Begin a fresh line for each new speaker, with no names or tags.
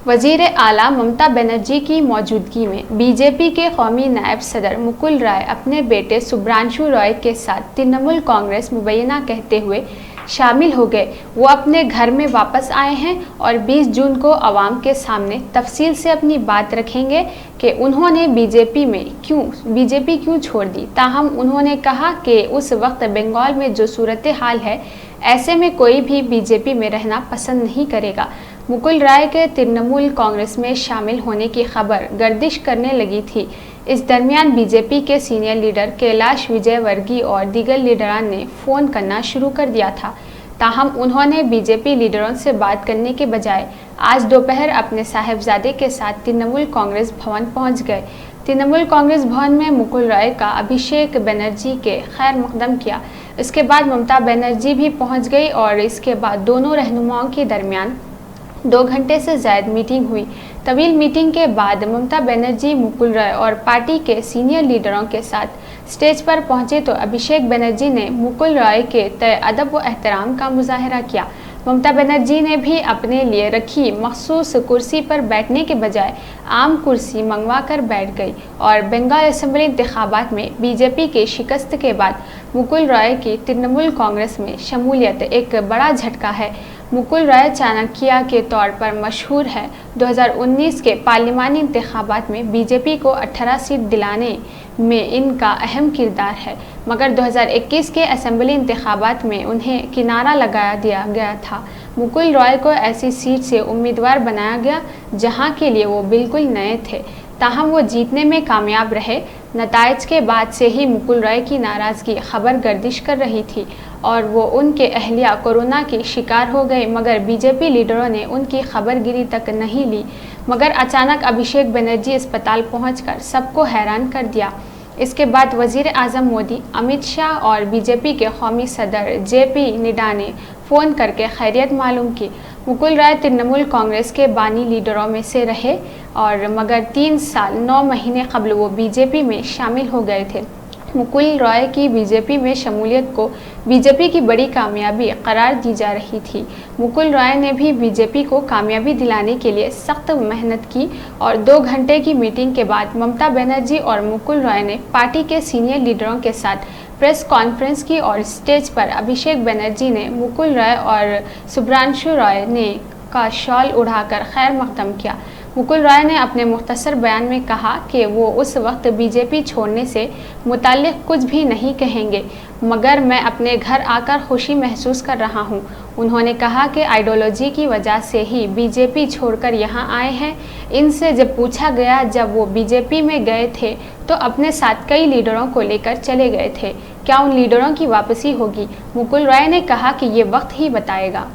वजीर आला ममता बनर्जी की मौजूदगी में बीजेपी के कौमी नायब सदर मुकुल रॉय अपने बेटे शुभ्रांशु रॉय के साथ तृणमूल कांग्रेस मुबैना कहते हुए शामिल हो गए। वो अपने घर में वापस आए हैं और 20 जून को आवाम के सामने तफसील से अपनी बात रखेंगे कि उन्होंने बीजेपी क्यों छोड़ दी। ताहम उन्होंने कहा कि उस वक्त बंगाल में जो सूरत हाल है, ऐसे में कोई भी बीजेपी में रहना पसंद नहीं करेगा। मुकुल रॉय के तृणमूल कांग्रेस में शामिल होने की खबर गर्दिश करने लगी थी। इस दरमियान बीजेपी के सीनियर लीडर कैलाश विजयवर्गीय और दीगर लीडरान ने फ़ोन करना शुरू कर दिया था। ताहम उन्होंने बीजेपी लीडरों से बात करने के बजाय आज दोपहर अपने साहिबजादे के साथ तृणमूल कांग्रेस भवन पहुंच गए। तृणमूल कांग्रेस भवन में मुकुल रॉय का अभिषेक बनर्जी के खैर मकदम किया। इसके बाद ममता बनर्जी भी पहुंच गई और इसके बाद दोनों रहनुमाओं के दरमियान 2 घंटे से ज़्यादा मीटिंग हुई। तवील मीटिंग के बाद ममता बनर्जी मुकुल रॉय और पार्टी के सीनियर लीडरों के साथ स्टेज पर पहुंचे तो अभिषेक बनर्जी ने मुकुल रॉय के तय अदब व एहतराम का मुजाहरा किया। ममता बनर्जी ने भी अपने लिए रखी मखसूस कुर्सी पर बैठने के बजाय आम कुर्सी मंगवा कर बैठ गई और बंगाल असेंबली इंतखाबात में बीजेपी के शिकस्त के बाद मुकुल रॉय की तृणमूल कांग्रेस में शमूलियत एक बड़ा झटका है। मुकुल रॉय चाणक्य के तौर पर मशहूर है। 2019 के पार्लिमानी इंतखाबात में बीजेपी को 18 सीट दिलाने में इनका अहम किरदार है, मगर 2021 के असेंबली इंतखाबात में उन्हें किनारा लगा दिया गया था। मुकुल रॉय को ऐसी सीट से उम्मीदवार बनाया गया जहां के लिए वो बिल्कुल नए थे। ताहम वो जीतने में कामयाब रहे। नताइज के बाद से ही मुकुल रॉय की नाराज़गी खबर गर्दिश कर रही थी और वो उनके अहलिया कोरोना की शिकार हो गए, मगर बीजेपी लीडरों ने उनकी खबरगिरी तक नहीं ली। मगर अचानक अभिषेक बनर्जी अस्पताल पहुंचकर सबको हैरान कर दिया। इसके बाद वज़ीर आज़म मोदी, अमित शाह और बीजेपी के कौमी सदर जेपी नड्डा ने फ़ोन करके खैरियत मालूम की। मुकुल रॉय तृणमूल कांग्रेस के बानी लीडरों में से रहे और मगर 3 साल 9 महीने कबल वो बीजेपी में शामिल हो गए थे। मुकुल रॉय की बीजेपी में शमूलियत को बीजेपी की बड़ी कामयाबी करार दी जा रही थी। मुकुल रॉय ने भी बीजेपी को कामयाबी दिलाने के लिए सख्त मेहनत की और 2 घंटे की मीटिंग के बाद ममता बनर्जी और मुकुल रॉय ने पार्टी के सीनियर लीडरों के साथ प्रेस कॉन्फ्रेंस की और स्टेज पर अभिषेक बनर्जी ने मुकुल रॉय और शुभ्रांशु रॉय ने का शॉल उड़ाकर खैर मकदम किया। मुकुल रॉय ने अपने मुख्तसर बयान में कहा कि वो उस वक्त बीजेपी छोड़ने से मुताल्लिक़ कुछ भी नहीं कहेंगे, मगर मैं अपने घर आकर खुशी महसूस कर रहा हूँ। उन्होंने कहा कि आइडियोलॉजी की वजह से ही बीजेपी छोड़कर यहाँ आए हैं। इनसे जब पूछा गया जब वो बीजेपी में गए थे तो अपने साथ कई लीडरों को लेकर चले गए थे, क्या उन लीडरों की वापसी होगी? मुकुल रॉय ने कहा कि ये वक्त ही बताएगा।